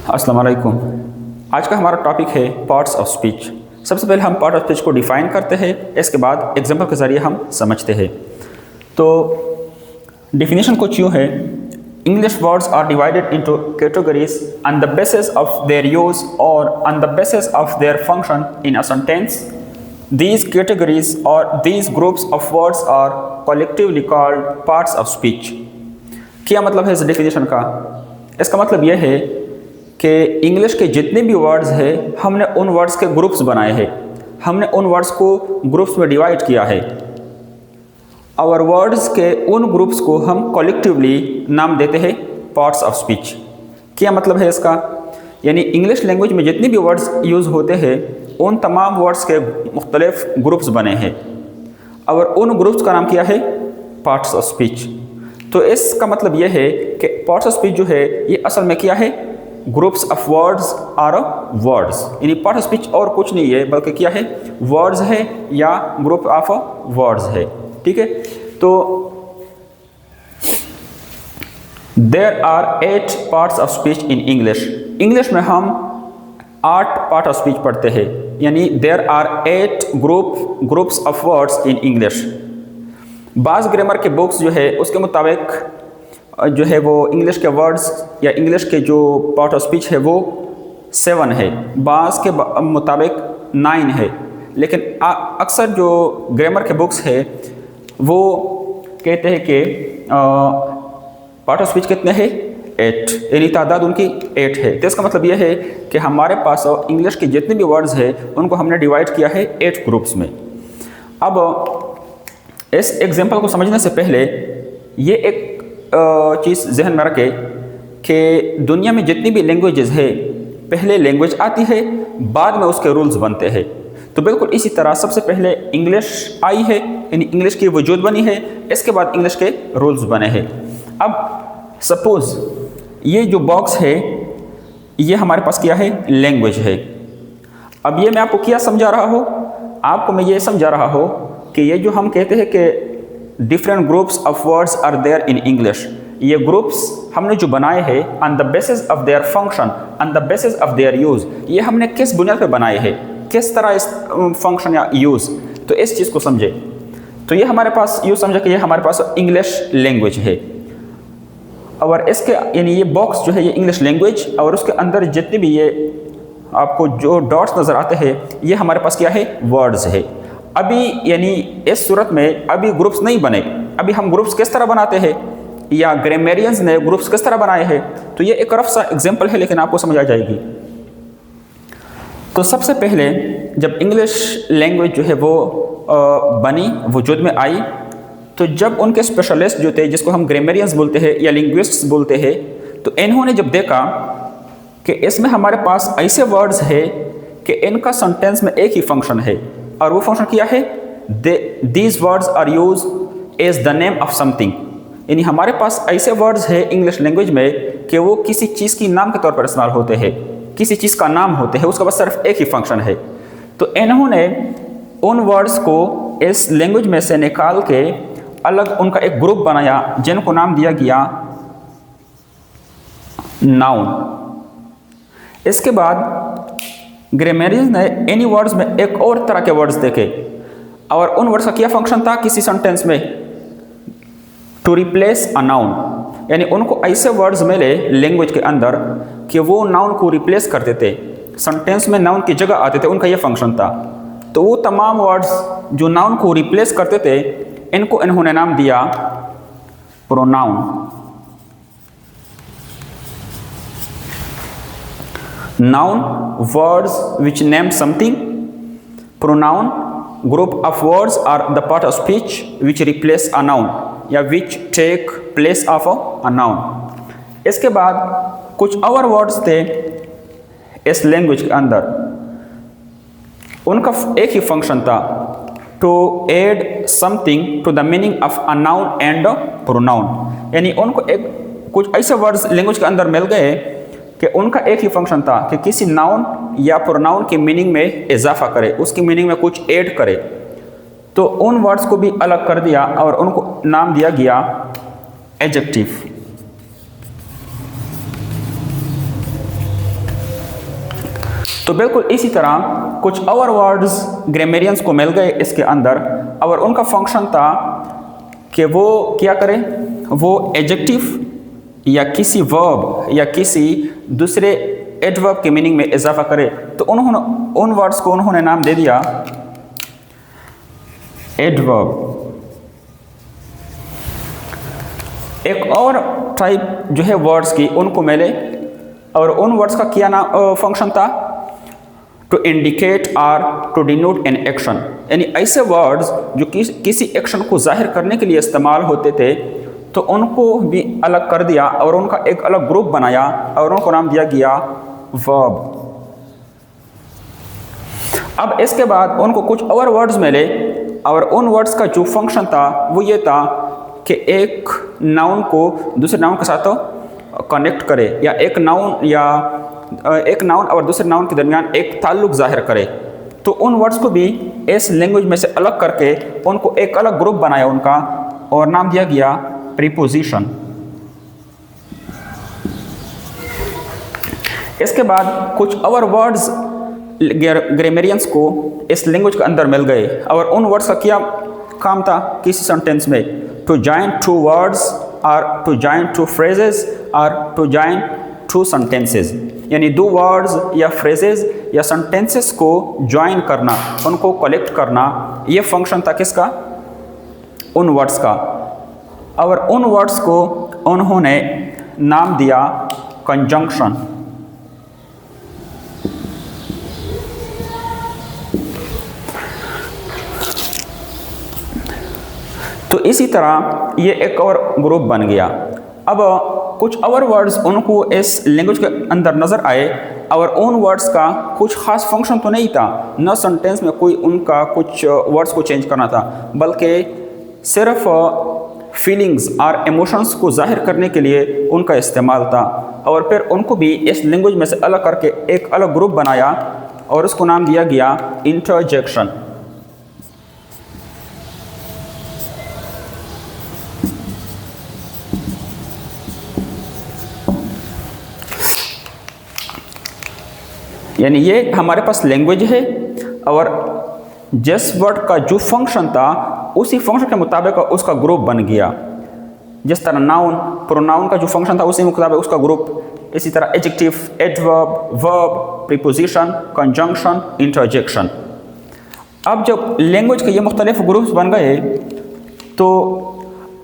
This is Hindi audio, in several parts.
अस्सलाम वालेकुम। आज का हमारा टॉपिक है पार्ट्स ऑफ स्पीच। सबसे पहले हम पार्ट ऑफ स्पीच को डिफ़ाइन करते हैं, इसके बाद एग्जाम्पल के ज़रिए हम समझते हैं। तो डिफिनीशन कुछ यूँ है, English words are divided into categories on the basis of their use और on the basis of their function in a sentence. These categories or these groups of words are collectively called parts of speech। क्या मतलब है इस डेफिनेशन का? इसका मतलब यह है कि इंग्लिश के जितने भी वर्ड्स हैं हमने उन वर्ड्स के ग्रुप्स बनाए हैं, हमने उन वर्ड्स को ग्रुप्स में डिवाइड किया है और वर्ड्स के उन ग्रुप्स को हम कलेक्टिवली नाम देते हैं पार्ट्स ऑफ स्पीच। क्या मतलब है इसका? यानी इंग्लिश लैंग्वेज में जितने भी वर्ड्स यूज़ होते हैं उन तमाम वर्ड्स के मुख्तलिफ ग्रुप्स बने हैं और उन ग्रुप्स का नाम क्या है? Parts of speech. तो इसका मतलब यह है कि पार्ट्स ऑफ स्पीच जो है ये असल में क्या है? ग्रुप्स ऑफ वर्ड्स और वर्ड्स। यानी पार्ट ऑफ स्पीच और कुछ नहीं है बल्कि क्या है? वर्ड्स है या ग्रुप ऑफ वर्ड्स है। ठीक है, तो there are 8 parts of speech in English. English में हम 8 पार्ट ऑफ स्पीच पढ़ते हैं, यानी there are 8 groups of words in English. बाज़ ग्रामर के बुक्स जो है उसके मुताबिक जो है वो इंग्लिश के वर्ड्स या इंग्लिश के जो पार्ट ऑफ स्पीच है वो 7 है, बाज़ के मुताबिक 9 है, लेकिन अक्सर जो ग्रामर के बुक्स है वो कहते हैं कि पार्ट ऑफ स्पीच कितने हैं? 8, यानी तादाद उनकी 8 है। तो इसका मतलब यह है कि हमारे पास इंग्लिश के जितने भी वर्ड्स हैं उनको हमने डिवाइड किया है 8 ग्रुप्स में। अब इस एग्जांपल को समझने से पहले ये एक चीज़ जहन में रखें कि दुनिया में जितनी भी लैंग्वेजेस है पहले लैंग्वेज आती है, बाद में उसके रूल्स बनते हैं। तो बिल्कुल इसी तरह सबसे पहले इंग्लिश आई है, यानी इंग्लिश की वजूद बनी है, इसके बाद इंग्लिश के रूल्स बने हैं। अब सपोज़ ये जो बॉक्स है ये हमारे पास क्या है? लैंग्वेज है। अब ये मैं आपको क्या समझा रहा हूँ? आपको मैं ये समझा रहा हूँ कि ये जो हम कहते हैं कि different groups of words are there in English, ये ग्रुप्स हमने जो बनाए हैं on the basis of their function, on the basis of their use, ये हमने किस बुनियाद पे बनाए हैं, किस तरह इस फंक्शन या यूज़, तो इस चीज़ को समझे। तो ये हमारे पास यूँ समझे कि ये हमारे पास इंग्लिश लैंग्वेज है और इसके यानी ये बॉक्स जो है ये इंग्लिश लैंग्वेज और उसके अंदर जितने भी ये आपको जो डॉट्स नज़र आते हैं ये हमारे पास क्या है? वर्ड्स है। अभी यानी इस सूरत में अभी ग्रुप्स नहीं बने। अभी हम ग्रुप्स किस तरह बनाते हैं या ग्रामेरियंस ने ग्रुप्स किस तरह बनाए हैं, तो ये एक रफ सा एग्जाम्पल है लेकिन आपको समझ आ जाएगी। तो सबसे पहले जब इंग्लिश लैंग्वेज जो है वो बनी, वजूद में आई, तो जब उनके स्पेशलिस्ट जो थे जिसको हम ग्रामेरियंस बोलते हैं या लिंग्विस्ट्स बोलते हैं, तो इन्होंने जब देखा कि इसमें हमारे पास ऐसे वर्ड्स है कि इनका सेंटेंस में एक ही फंक्शन है और वो फंक्शन क्या है? These words are use as the name of something. यानी हमारे पास ऐसे वर्ड्स है इंग्लिश लैंग्वेज में कि वो किसी चीज़ की नाम के तौर पर इस्तेमाल होते हैं, किसी चीज़ का नाम होते हैं, उसका बस सिर्फ एक ही फंक्शन है। तो इन्होंने उन वर्ड्स को इस लैंग्वेज में से निकाल के अलग उनका एक ग्रुप बनाया जिनको नाम दिया गया नाउन। इसके बाद ग्रामेरियंस ने इन्हीं वर्ड्स में एक और तरह के वर्ड्स देखे और उन वर्ड्स का क्या फंक्शन था किसी सेंटेंस में? To replace a noun. यानी उनको ऐसे वर्ड्स मिले लैंग्वेज के अंदर कि वो नाउन को रिप्लेस करते थे, सेंटेंस में नाउन की जगह आते थे, उनका ये फंक्शन था। तो वो तमाम वर्ड्स जो नाउन को रिप्लेस करते थे इनको इन्होंने नाम दिया pronoun. Noun words which name something, pronoun group of words are the part of speech which replace a noun या which take place of a noun. इसके बाद कुछ और वर्ड्स थे इस लैंग्वेज के अंदर, उनका एक ही फंक्शन था, to add something to the meaning of a noun and pronoun. यानी उनको एक कुछ ऐसे वर्ड्स लैंग्वेज के अंदर मिल गए कि उनका एक ही फंक्शन था कि किसी नाउन या प्रोनाउन की मीनिंग में इजाफा करे, उसकी मीनिंग में कुछ ऐड करे। तो उन वर्ड्स को भी अलग कर दिया और उनको नाम दिया गया एडजेक्टिव। तो बिल्कुल इसी तरह कुछ और वर्ड्स ग्रामेरियंस को मिल गए इसके अंदर, और उनका फंक्शन था कि वो क्या करें, वो एडजेक्टिव या किसी वर्ब या किसी दूसरे एडवर्ब के मीनिंग में इजाफा करे। तो उन्होंने उन वर्ड्स को उन्होंने नाम दे दिया एडवर्ब। एक और टाइप जो है वर्ड्स की उनको मिले, और उन वर्ड्स का क्या नाम फंक्शन था, to indicate or to denote an action, यानी ऐसे वर्ड्स जो किसी एक्शन को जाहिर करने के लिए इस्तेमाल होते थे, तो उनको भी अलग कर दिया और उनका एक अलग ग्रुप बनाया और उनको नाम दिया गया वर्ब। अब इसके बाद उनको कुछ और वर्ड्स मिले, और उन वर्ड्स का जो फंक्शन था वो ये था कि एक नाउन को दूसरे नाउन के साथ कनेक्ट करे, या एक नाउन और दूसरे नाउन के दरमियान एक ताल्लुक जाहिर करे। तो उन वर्ड्स को भी इस लैंग्वेज में से अलग करके उनको एक अलग ग्रुप बनाया उनका, और नाम दिया गया प्रीपोजिशन। इसके बाद कुछ और वर्ड्स ग्रामेरियंस को इस लैंग्वेज के अंदर मिल गए, और उन वर्ड्स का क्या काम था किसी सेंटेंस में, टू जॉइन टू वर्ड्स और टू जॉइन टू फ्रेजेस और टू जॉइन टू सेंटेंसेस, यानी दो वर्ड्स या फ्रेजेस या सेंटेंसेस को ज्वाइन करना, उनको कलेक्ट करना, ये फंक्शन था किसका, उन वर्ड्स का। और उन वर्ड्स को उन्होंने नाम दिया कंजंक्शन। तो इसी तरह ये एक और ग्रुप बन गया। अब कुछ और वर्ड्स उनको इस लैंग्वेज के अंदर नज़र आए, और उन वर्ड्स का कुछ खास फंक्शन तो नहीं था, न सेंटेंस में कोई उनका कुछ वर्ड्स को चेंज करना था, बल्कि सिर्फ फीलिंग्स और इमोशंस को जाहिर करने के लिए उनका इस्तेमाल था। और फिर उनको भी इस लैंग्वेज में से अलग करके एक अलग ग्रुप बनाया और उसको नाम दिया गया इंटरजेक्शन। यानी ये हमारे पास लैंग्वेज है, और जिस वर्ड का जो फंक्शन था उसी फंक्शन के मुताबिक उसका ग्रुप बन गया। जिस तरह नाउन प्रोनाउन का जो फंक्शन था उसी मुताबिक उसका ग्रुप, इसी तरह adjective, adverb, verb, preposition, conjunction, interjection. अब जब लैंग्वेज के ये मुख्तलिफ ग्रुप्स बन गए, तो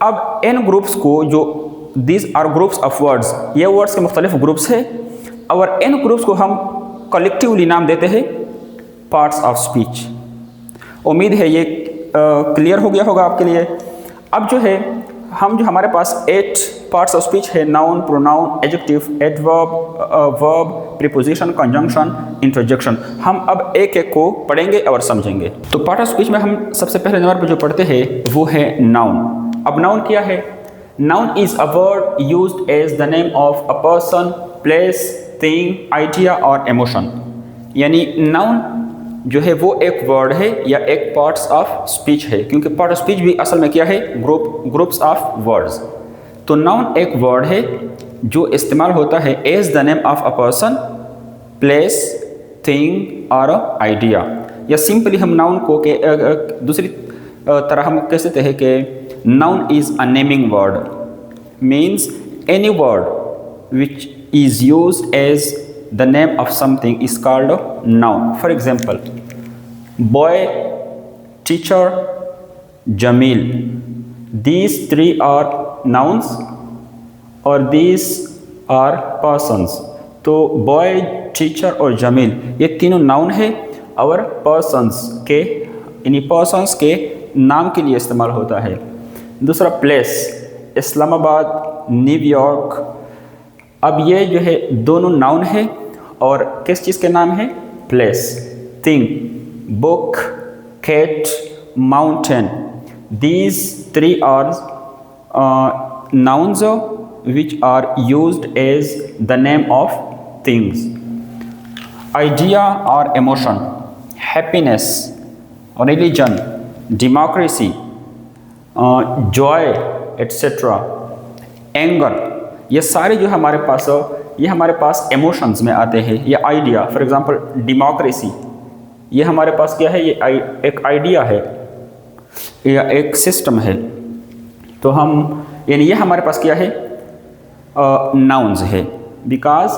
अब इन ग्रुप्स को जो these are groups of words, ये वर्ड्स के मुख्तलिफ ग्रुप्स है, और इन ग्रुप्स को हम कलेक्टिवली नाम देते हैं पार्ट्स ऑफ स्पीच। उम्मीद है ये क्लियर हो गया होगा आपके लिए। अब जो है जो हमारे पास 8 पार्ट्स ऑफ स्पीच है, noun, pronoun, adjective, adverb, verb, preposition, conjunction, interjection, हम अब एक एक को पढ़ेंगे और समझेंगे। तो पार्ट ऑफ स्पीच में हम सबसे पहले नंबर पर जो पढ़ते हैं वो है नाउन। अब नाउन क्या है? Noun is a word used as the name of a person, place, thing, idea और इमोशन। यानी नाउन जो है वो एक वर्ड है या एक पार्ट्स ऑफ स्पीच है, क्योंकि पार्ट ऑफ स्पीच भी असल में क्या है, ग्रुप्स ऑफ वर्ड्स। तो नाउन एक वर्ड है जो इस्तेमाल होता है as the name of a person, place, thing और आइडिया। या सिंपली हम नाउन को के दूसरी तरह हम कह सकते हैं कि noun is a naming word, means any word which is used as the name of something is called a noun. For example, boy, teacher, Jamil. These three are nouns or these are persons. तो boy, teacher और Jamil ये तीनों नाउन है और persons के यानी persons के नाम के लिए इस्तेमाल होता है। दूसरा प्लेस, इस्लामाबाद, न्यूयॉर्क। अब ये जो है दोनों नाउन है और किस चीज़ के नाम है? Place. Thing, book, cat, mountain. These three are nouns which are used as the name of things. Idea or emotion, happiness, religion, democracy, joy, etc. anger, ये सारे जो हमारे पास ये हमारे पास इमोशंस में आते हैं। ये आइडिया, फॉर एग्जांपल डेमोक्रेसी, ये हमारे पास क्या है, ये एक आइडिया है या एक सिस्टम है। तो हम यानी ये हमारे पास क्या है, नाउन्स है, because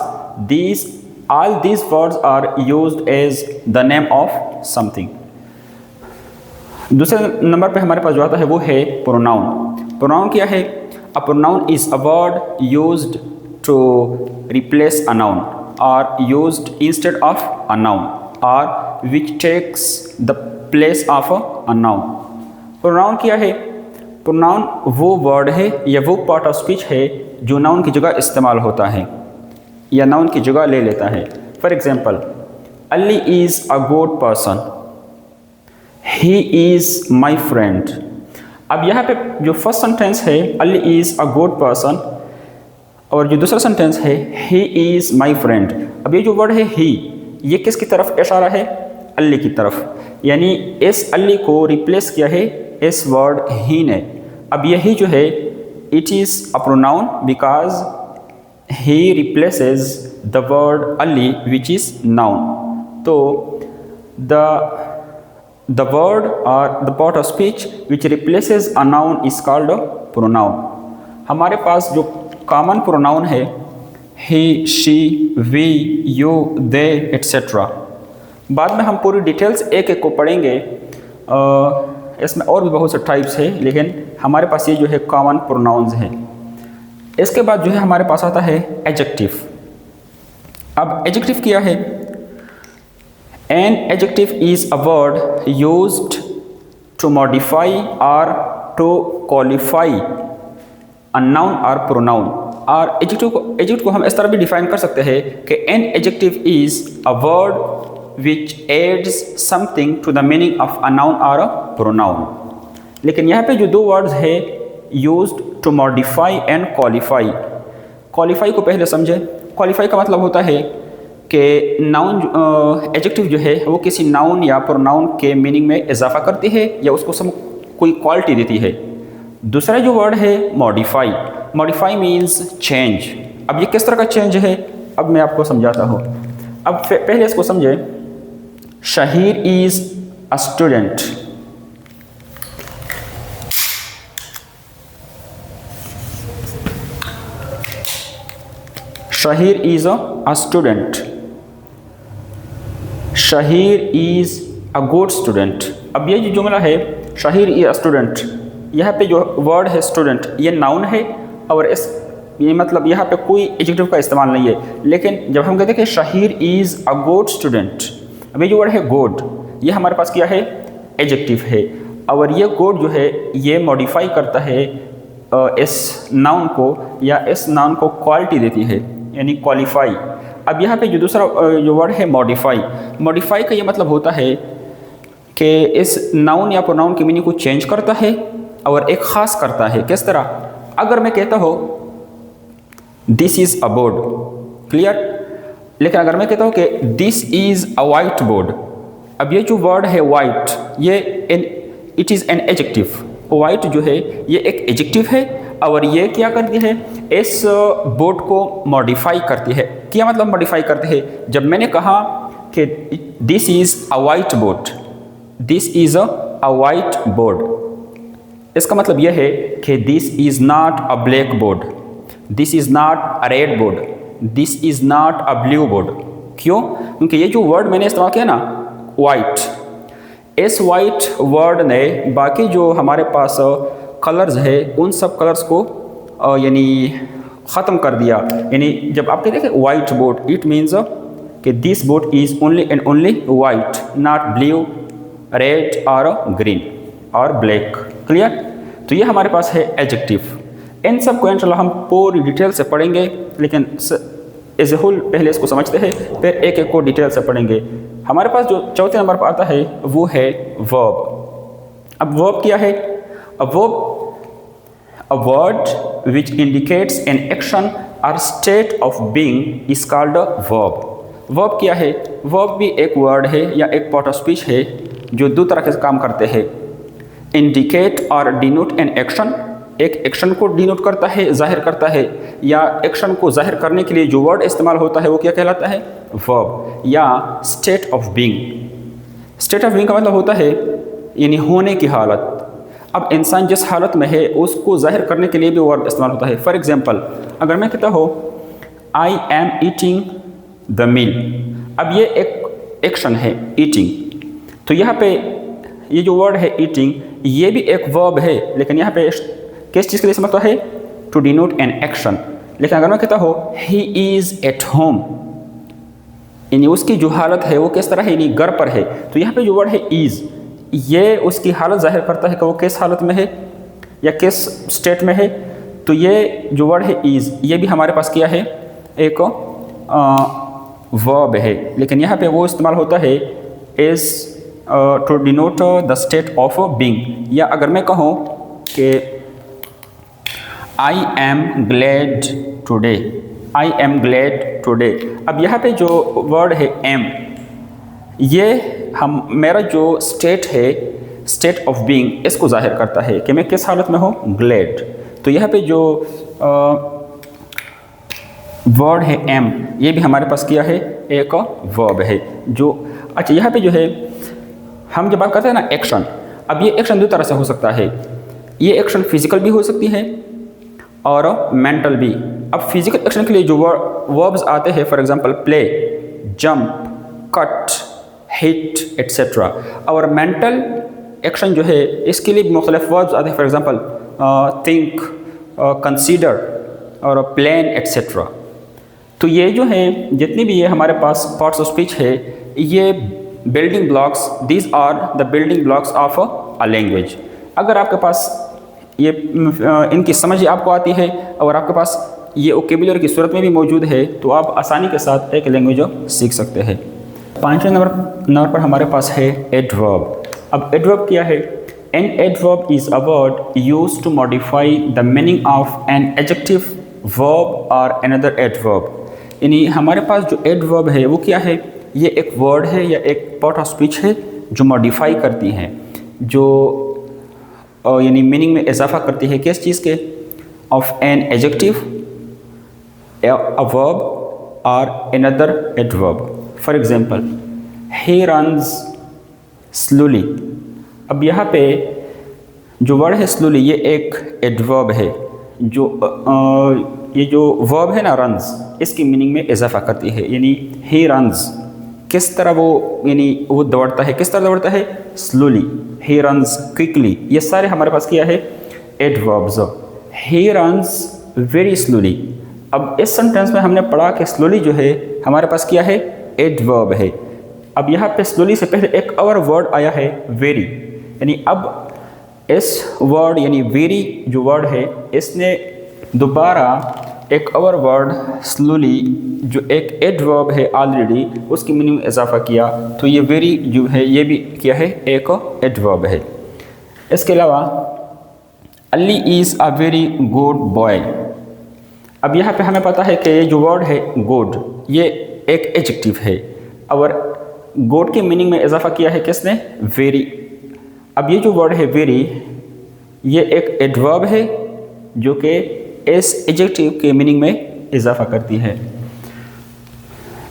these all these words are used as the name of something. दूसरे नंबर पे हमारे पास जो आता है वो है प्रोनाउन। प्रोनाउन क्या है? A pronoun is a word used to replace a noun or used instead of a noun or which takes the place of a noun. Pronoun क्या है? प्रोनाउन वो वर्ड है या वो पार्ट ऑफ स्पीच है जो नाउन की जगह इस्तेमाल होता है या नाउन की जगह ले लेता है। For example, Ali is a good person, he is my friend. अब यहाँ पे जो फर्स्ट सेंटेंस है Ali is a good person और जो दूसरा सेंटेंस है ही इज़ माई फ्रेंड। अब ये जो वर्ड है ही, ये किसकी तरफ इशारा है? अली की तरफ। यानी इस अली को रिप्लेस किया है इस वर्ड ही ने। अब यही जो है it is a pronoun because he replaces the word Ali which is noun. तो the word or the part of speech which replaces a noun is called a pronoun। हमारे पास जो कॉमन प्रोनाउन है he, she, we, you, they etc. बाद में हम पूरी डिटेल्स एक एक को पढ़ेंगे। इसमें और भी बहुत से टाइप्स है, लेकिन हमारे पास ये जो है कॉमन प्रोनाउंस है। इसके बाद जो है हमारे पास आता है एडजेक्टिव। अब एडजेक्टिव क्या है? An adjective is a word used to modify or to qualify a noun or pronoun। और एडजेक्टिव को हम इस तरह भी डिफाइन कर सकते हैं कि an adjective is a word which adds something to the meaning of a noun or a pronoun। लेकिन यहाँ पे जो दो वर्ड्स है used to modify and qualify। qualify को पहले समझे। qualify का मतलब होता है कि नाउन एडजेक्टिव जो है वो किसी नाउन या प्रोनाउन के मीनिंग में इजाफा करती है या उसको कोई क्वालिटी देती है। दूसरा जो वर्ड है मॉडिफाई। Modify means change. अब ये किस तरह का चेंज है, अब मैं आपको समझाता हूँ। अब पहले इसको समझे। Shaheer is a student. Shaheer is a student. Shaheer is a good student. अब ये जो जुमला है शहीर इज़ अ स्टूडेंट, यहाँ पे जो वर्ड है स्टूडेंट ये नाउन है और ये मतलब यहाँ पे कोई एडजेक्टिव का इस्तेमाल नहीं है। लेकिन जब हम कहते हैं कि Shaheer is a good student, अब ये जो वर्ड है गुड, ये हमारे पास क्या है? एडजेक्टिव है। और ये गुड जो है ये मॉडिफाई करता है इस नाउन को या इस नाउन को क्वालिटी देती है, यानी क्वालिफाई। अब यहाँ पे जो दूसरा जो वर्ड है मॉडिफाई। मॉडिफाई का ये मतलब होता है कि इस नाउन या प्रोनाउन की मीनिंग को चेंज करता है और एक ख़ास करता है। किस तरह? अगर मैं कहता हूँ this is a board, clear. लेकिन अगर मैं कहता हूँ कि this is a white board, अब ये जो वर्ड है वाइट, ये it is an adjective. White जो है ये एक एडजेक्टिव है और ये क्या करती है? इस बोर्ड को मॉडिफाई करती है। क्या मतलब मॉडिफाई करती है? जब मैंने कहा कि this is a white board, this is a white board, इसका मतलब यह है कि this is not a black board, this is not a red board, this is not a blue board. क्यों? क्योंकि ये जो वर्ड मैंने इस्तेमाल किया ना वाइट, इस वाइट वर्ड ने बाकी जो हमारे पास कलर्स है उन सब कलर्स को यानी ख़त्म कर दिया। यानी जब आप कहते हैं वाइट बोर्ड, इट मीन्स कि this board is only and only white, not blue, red और ग्रीन और ब्लैक। क्लियर? तो ये हमारे पास है एडजेक्टिव। इन सब को इंशाल्लाह हम पूरी डिटेल से पढ़ेंगे, लेकिन एज ए होल पहले इसको समझते हैं, फिर एक एक को डिटेल से पढ़ेंगे। हमारे पास जो चौथे नंबर पर आता है वो है वर्ब। अब वर्ब क्या है? अब verb a word which indicates an action or state of being is called a verb। verb क्या है? verb भी एक word है या एक part of speech है जो दो तरह के काम करते हैं। indicate or denote an action एक एक्शन को डिनोट करता है, जाहिर करता है, या एक्शन को जाहिर करने के लिए जो वर्ड इस्तेमाल होता है वो क्या कहलाता है? वर्ब या state of being. State of being का मतलब होता है यानी होने की हालत। अब इंसान जिस हालत में है उसको जाहिर करने के लिए भी वर्ब इस्तेमाल होता है। फॉर एग्जांपल, अगर मैं कहता हूँ I am eating the meal, अब ये एक एक्शन है ईटिंग, तो यहाँ पे ये जो वर्ड है ईटिंग ये भी एक वर्ब है, लेकिन यहाँ पे किस चीज़ के लिए इस्तेमाल होता है? To denote an action. लेकिन अगर मैं कहता हूँ ही इज़ एट होम, यानी उसकी जो हालत है वो किस तरह है, यानी घर पर है, तो यहाँ पे जो वर्ड है इज़, ये उसकी हालत जाहिर करता है कि वो किस हालत में है या किस स्टेट में है। तो ये जो वर्ड है इज़, ये भी हमारे पास क्या है? एक वर्ब है, लेकिन यहाँ पे वो इस्तेमाल होता है is to denote the state of being. या अगर मैं कहूँ कि I am glad today, I am glad today, अब यहाँ पे जो वर्ड है एम, ये मेरा जो स्टेट है, स्टेट ऑफ बीइंग, इसको जाहिर करता है कि मैं किस हालत में हूँ? ग्लैड। तो यहाँ पे जो वर्ड है एम, ये भी हमारे पास क्या है? एक वर्ब है। जो अच्छा यहाँ पे जो है हम जब बात करते हैं ना एक्शन, अब ये एक्शन दो तरह से हो सकता है। ये एक्शन फिजिकल भी हो सकती है और मेंटल भी। अब फिजिकल एक्शन के लिए जो वर्ब्स आते हैं, for example play, jump, cut, hit etcetera. और मेंटल एक्शन जो है इसके लिए भी मुख्तलिफ वर्ब्स आते हैं, फॉर एग्जांपल थिंक, कंसीडर और प्लान एट्सेट्रा। तो ये जो है जितनी भी ये हमारे पास पार्ट्स ऑफ स्पीच है, ये building blocks, these are the building blocks of a language. अगर आपके पास ये इनकी समझ आपको आती है और आपके पास ये वोकैबुलरी की सूरत में भी मौजूद है, तो आप आसानी के साथ एक लैंग्वेज सीख सकते हैं। 5वें नंबर पर हमारे पास है एडवर्ब। अब एडवर्ब क्या है? An adverb is a word used to modify the meaning of an adjective, verb और अनदर एडवर्ब। यानी हमारे पास जो एडवर्ब है वो क्या है? ये एक वर्ड है या एक पार्ट ऑफ स्पीच है जो मॉडिफाई करती हैं, जो यानी मीनिंग में इजाफा करती है किस चीज़ के? Of an adjective, a verb और another adverb. For example, he runs slowly. अब यहाँ पे जो वर्ड है स्लोली, ये एक एडवर्ब है जो ये जो वर्ब है ना रन्स, इसकी मीनिंग में इजाफा करती है। यानी ही रन्स, किस तरह वो यानी वो दौड़ता है, किस तरह दौड़ता है? स्लोली। ही रन्स क्विकली, ये सारे हमारे पास क्या है? Adverbs. He runs very slowly. अब इस सेंटेंस में हमने पढ़ा कि स्लोली जो है हमारे पास क्या है? एडवर्ब है। अब यहाँ पे स्लोली से पहले एक और वर्ड आया है वेरी, यानी अब इस वर्ड यानी वेरी जो वर्ड है इसने दोबारा एक और वर्ड स्लोली जो एक एडवर्ब है ऑलरेडी, उसकी मीनिंग में इजाफा किया, तो ये वेरी जो है ये भी क्या है? एक एडवर्ब है। इसके अलावा Ali is a very good boy. अब यहाँ पे हमें पता है कि ये जो वर्ड है गुड, ये एक एडजेक्टिव है और गुड की मीनिंग में इजाफा किया है किसने? वेरी। अब ये जो वर्ड है वेरी, ये एक एडवर्ब है जो कि इस एडजेक्टिव के मीनिंग में इजाफा करती है।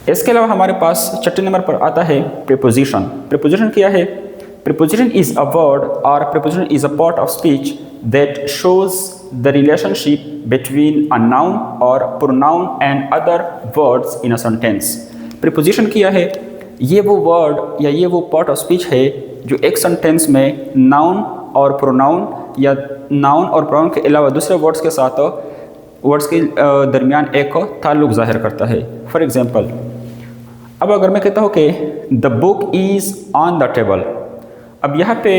इसके अलावा हमारे पास 6 नंबर पर आता है प्रीपोजिशन। प्रीपोजिशन क्या है? प्रीपोजिशन इज़ अ वर्ड और preposition is a part of speech that shows the relationship between a noun or pronoun and other words in a sentence. Preposition क्या है? ये वो वर्ड या ये वो पार्ट ऑफ स्पीच है जो एक सेंटेंस में नाउन और प्रोनाउन या नाउन और प्रोनाउन के अलावा दूसरे वर्ड्स के साथ वर्ड्स के दरमियान एक ताल्लुक़ ज़ाहिर करता है। फॉर एग्जांपल, अब अगर मैं कहता हूँ कि the book is on the table, अब यहाँ पे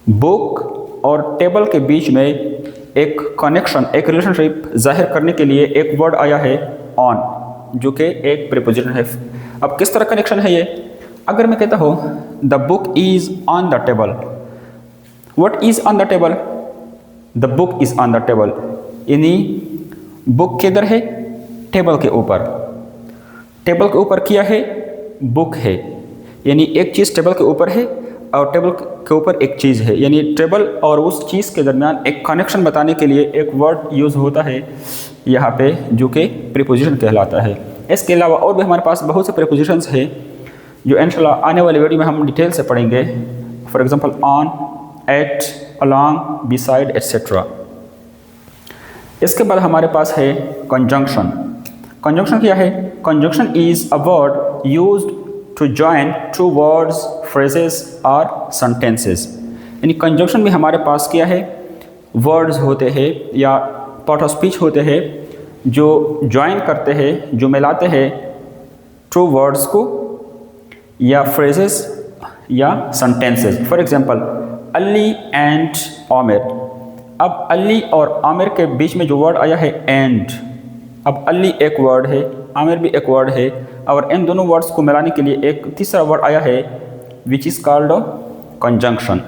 बुक और टेबल के बीच में एक कनेक्शन, एक रिलेशनशिप ज़ाहिर करने के लिए एक वर्ड आया है ऑन, जो कि एक प्रीपोजिशन है। अब किस तरह कनेक्शन है ये? अगर मैं कहता हूँ the book is on the table, what is on the table? The book is on the table, यानी बुक किधर है? टेबल के ऊपर। टेबल के ऊपर क्या है? बुक है, यानी एक चीज़ टेबल के ऊपर है और टेबल के ऊपर एक चीज़ है, यानी टेबल और उस चीज़ के दरमियान एक कनेक्शन बताने के लिए एक वर्ड यूज़ होता है यहाँ पे, जो कि प्रीपोजिशन कहलाता है। इसके अलावा और भी हमारे पास बहुत से प्रीपोजिशंस हैं जो इंशाल्लाह आने वाले वीडियो में हम डिटेल से पढ़ेंगे। For example on, at, along, beside etcetera. इसके बाद हमारे पास है कंजंक्शन। कंजंक्शन क्या है? Conjunction is a word used to join two words, phrases और सेंटेंसेस। यानी कंजंक्शन में हमारे पास क्या है? वर्ड्स होते हैं या पार्ट ऑफ स्पीच होते हैं जो जॉइन करते हैं, जो मिलाते हैं टू वर्ड्स को या फ्रेजेस या sentences. For example Ali and Aamir. अब अली और आमिर के बीच में जो वर्ड आया है एंड, अब अली एक वर्ड है, आमिर भी एक वर्ड है, और इन दोनों वर्ड्स को मिलाने के लिए एक तीसरा वर्ड आया है विच इज़ कॉल्ड कंजंक्शन।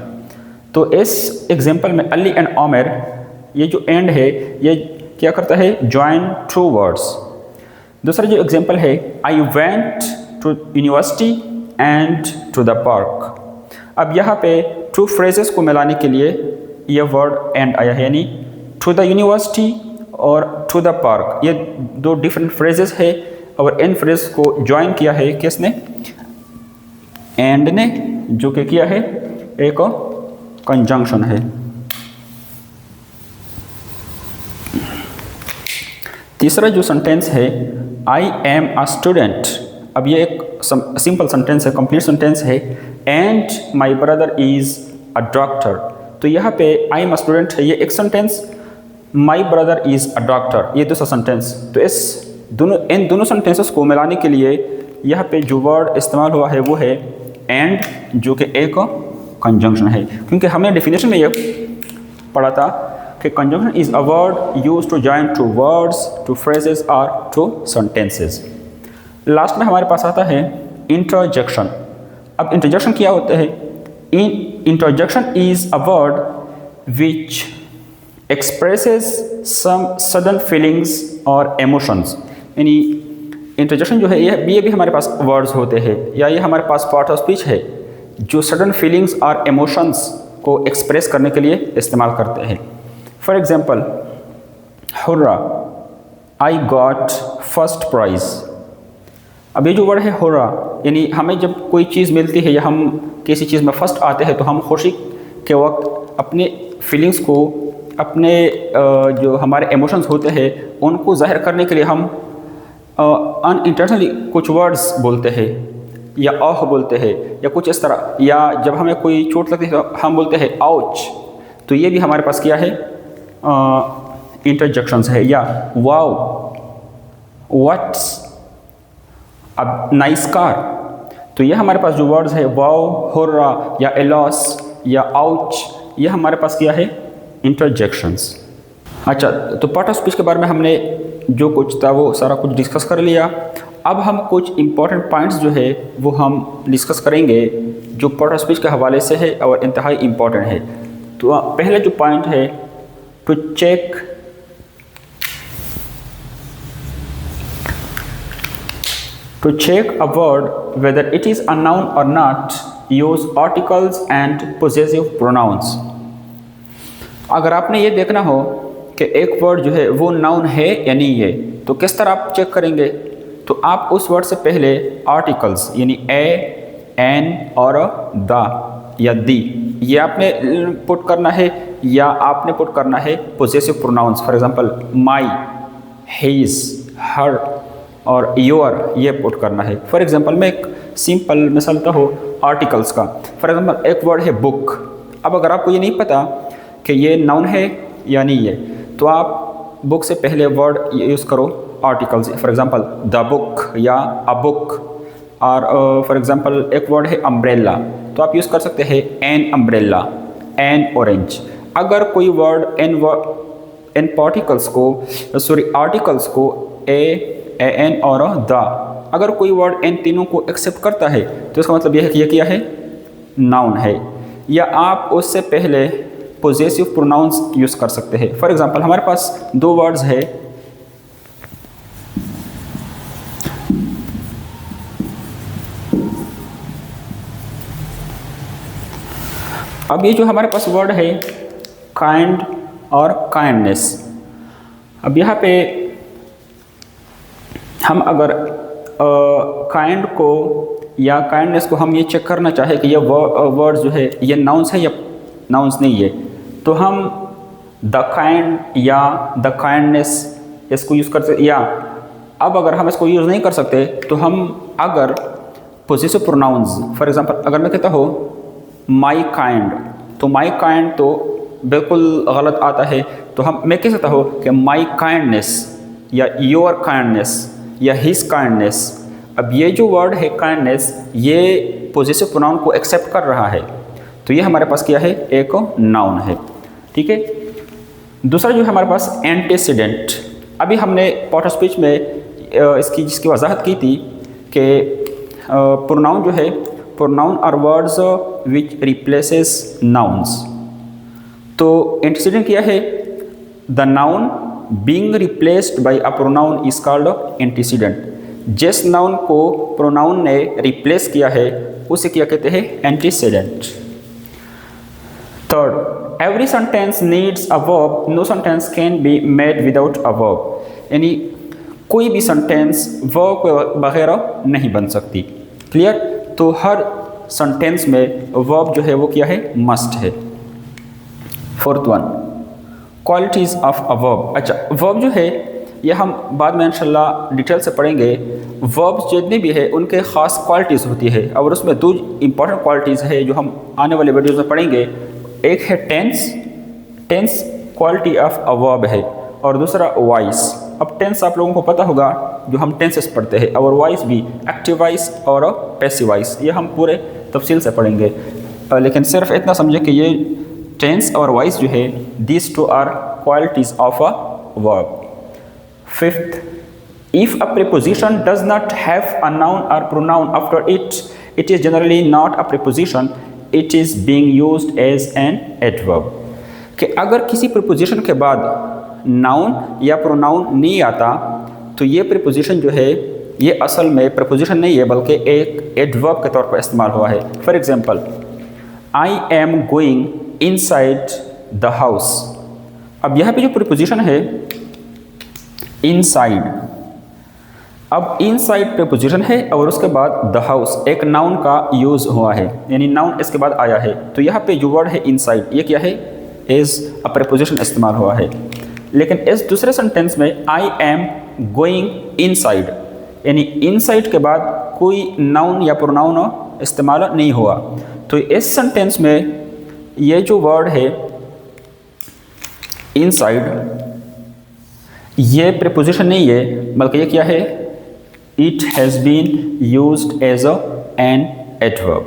तो इस एग्जांपल में अली एंड आमिर, ये जो एंड है ये क्या करता है? Join two words. दूसरा जो एग्जांपल है I went to university and to the park. अब यहाँ पे टू फ्रेजेस को मिलाने के लिए ये वर्ड एंड आया है, यानी टू द यूनिवर्सिटी और टू द पार्क। ये दो डिफरेंट फ्रेजेस है और इन फ्रेज को ज्वाइन किया है किसने? एंड ने, जो कि किया है एक कंजंक्शन है। तीसरा जो सेंटेंस है आई एम अ स्टूडेंट। अब ये एक सिंपल सेंटेंस है, कंप्लीट सेंटेंस है। And my brother is a doctor. तो यहाँ पे आई एम अ स्टूडेंट है, ये एक sentence, my brother is a doctor ये दूसरा सेंटेंस। तो इन दोनों सेंटेंसेस को मिलाने के लिए यहाँ पे जो वर्ड इस्तेमाल हुआ है वो है एंड, जो कि एक कंजंक्शन है। क्योंकि हमने डेफिनेशन में ये पढ़ा था कि conjunction is a word used to join two words, two phrases और टू सेंटेंसेस। लास्ट में हमारे पास आता है इंटरजेक्शन। अब इंटरजेक्शन क्या होता है? Interjection is a word which expresses some sudden feelings और इमोशंस। यानी इंटरजेक्शन जो है ये भी हमारे पास वर्ड्स होते हैं या ये हमारे पास पार्ट ऑफ स्पीच है जो सडन फीलिंग्स और इमोशंस को एक्सप्रेस करने के लिए इस्तेमाल करते हैं। For example hurrah, I got first prize. अब ये जो वर्ड है हुर्रा, यानी हमें जब कोई चीज़ मिलती है या हम किसी चीज़ में फर्स्ट आते हैं तो हम खुशी के वक्त अपने फीलिंग्स को, अपने जो हमारे इमोशंस होते हैं उनको जाहिर करने के लिए हम अनइंटेंशनली कुछ वर्ड्स बोलते हैं या आह बोलते हैं या कुछ इस तरह, या जब हमें कोई चोट लगती है तो हम बोलते हैं आउच। तो ये भी हमारे पास क्या है? इंटरजेक्शंस है। या वाओ, व्हाट्स अब नाइस कार। तो ये हमारे पास जो वर्ड्स है वाओ, हुर्रा या एलॉस या आउच, ये हमारे पास क्या है? इंटरजेक्शंस। अच्छा, तो पार्ट ऑफ स्पीच के बारे में हमने जो कुछ था वो सारा कुछ डिस्कस कर लिया। अब हम कुछ इंपॉर्टेंट पॉइंट्स जो है वो हम डिस्कस करेंगे जो पार्ट ऑफ स्पीच के हवाले से है और इंतहाई इम्पॉर्टेंट है। तो पहला जो पॉइंट है to check a word whether it is a noun or not, use articles and possessive pronouns। अगर आपने ये देखना हो कि एक वर्ड जो है वो नाउन है या नहीं है तो किस तरह आप चेक करेंगे? तो आप उस वर्ड से पहले आर्टिकल्स यानी ए, एन और द या दी ये आपने पुट करना है या आपने पुट करना है possessive pronouns. For example my, his, her और योर ये पुट करना है। फॉर एग्जांपल मैं एक सिंपल मिसाल देता हूँ आर्टिकल्स का। फॉर एग्जांपल एक वर्ड है बुक। अब अगर आपको ये नहीं पता कि ये नाउन है या नहीं है तो आप बुक से पहले वर्ड यूज़ करो articles. For example the book या अ बुक। और फॉर एग्जांपल एक वर्ड है अम्ब्रेला तो आप यूज़ कर सकते हैं एन अम्ब्रेला, एन ऑरेंज। अगर कोई वर्ड एन पार्टिकल्स को आर्टिकल्स को ए, एन और द, अगर कोई वर्ड इन तीनों को एक्सेप्ट करता है तो इसका मतलब यह है कि यह क्या है? नाउन है। या आप उससे पहले पोजेसिव प्रोनाउंस यूज़ कर सकते हैं। फॉर एग्जांपल हमारे पास दो वर्ड्स है अब ये जो हमारे पास वर्ड है काइंड और काइंडनेस, अब यहाँ पे हम अगर काइंड को या काइंडनेस को हम ये चेक करना चाहें कि ये वर्ड जो है ये नाउन्स है या नाउन्स नहीं है, तो हम द काइंड या द काइंडनेस इसको यूज़ कर सकते, या अब अगर हम इसको यूज़ नहीं कर सकते तो हम अगर पोजेसिव प्रोनाउंस, फॉर एग्जांपल अगर मैं कहता हूँ माई काइंड, तो माई काइंड तो बिल्कुल गलत आता है, तो मैं कह सकता हूँ कि माई काइंडनेस या योर काइंडनेस या हिज काइंडनेस। अब ये जो वर्ड है काइंडनेस ये पोजेसिव प्रोनाउन को एक्सेप्ट कर रहा है, तो ये हमारे पास क्या है, एक नाउन है। ठीक है, दूसरा जो है हमारे पास एंटीसीडेंट। अभी हमने पार्ट ऑफ स्पीच में जिसकी वजाहत की थी कि प्रोनाउन जो है, pronoun are words which replaces nouns. तो एंटीसीडेंट क्या है, the noun being replaced by a pronoun is called antecedent. जिस नाउन को प्रोनाउन ने रिप्लेस किया है उसे क्या कहते हैं, antecedent. Third, every sentence needs a verb, no sentence can be made without a verb। यानी कोई भी सेंटेंस वर्ब के बगैर नहीं बन सकती। क्लियर, तो हर सेंटेंस में वर्ब जो है वो क्या है, मस्ट है। Fourth one, qualities of a verb. अच्छा, वर्ब जो है ये हम बाद में इंशाल्लाह डिटेल से पढ़ेंगे। वर्ब्स जितने भी है उनके ख़ास क्वालिटीज़ होती है, और उसमें दो इंपॉर्टेंट क्वालिटीज़ है जो हम आने वाले वीडियोज़ में पढ़ेंगे। एक है tense, tense quality of a verb है, और दूसरा वॉइस। अब टेंस आप लोगों को पता होगा जो हम टेंसेस पढ़ते हैं, और वॉइस भी एक्टिव वॉइस और पैसिव वॉइस, ये हम पूरे तफसील से पढ़ेंगे। लेकिन सिर्फ इतना समझे कि ये टेंस और वॉइस जो है, this two are qualities of a verb. Fifth, if a preposition does not have a noun or pronoun after it, it is generally not a preposition, it is being used as an adverb। कि अगर किसी preposition के बाद noun या pronoun नहीं आता तो ये preposition जो है ये असल में preposition नहीं है बल्कि एक adverb के तौर पर इस्तेमाल हुआ है। For example, I am going inside the house। अब यहाँ पे जो preposition है inside, अब इनसाइड प्रीपोजिशन है और उसके बाद द हाउस एक नाउन का यूज़ हुआ है, यानी नाउन इसके बाद आया है, तो यहाँ पे जो वर्ड है इनसाइड ये क्या है, इज़ अ प्रीपोजिशन इस्तेमाल हुआ है। लेकिन इस दूसरे सेंटेंस में आई एम गोइंग इनसाइड, यानी इनसाइड के बाद कोई नाउन या प्रोनाउन इस्तेमाल नहीं हुआ, तो इस सेंटेंस में ये जो वर्ड है इनसाइड ये प्रीपोजिशन नहीं है बल्कि ये क्या है, it has been used as an adverb।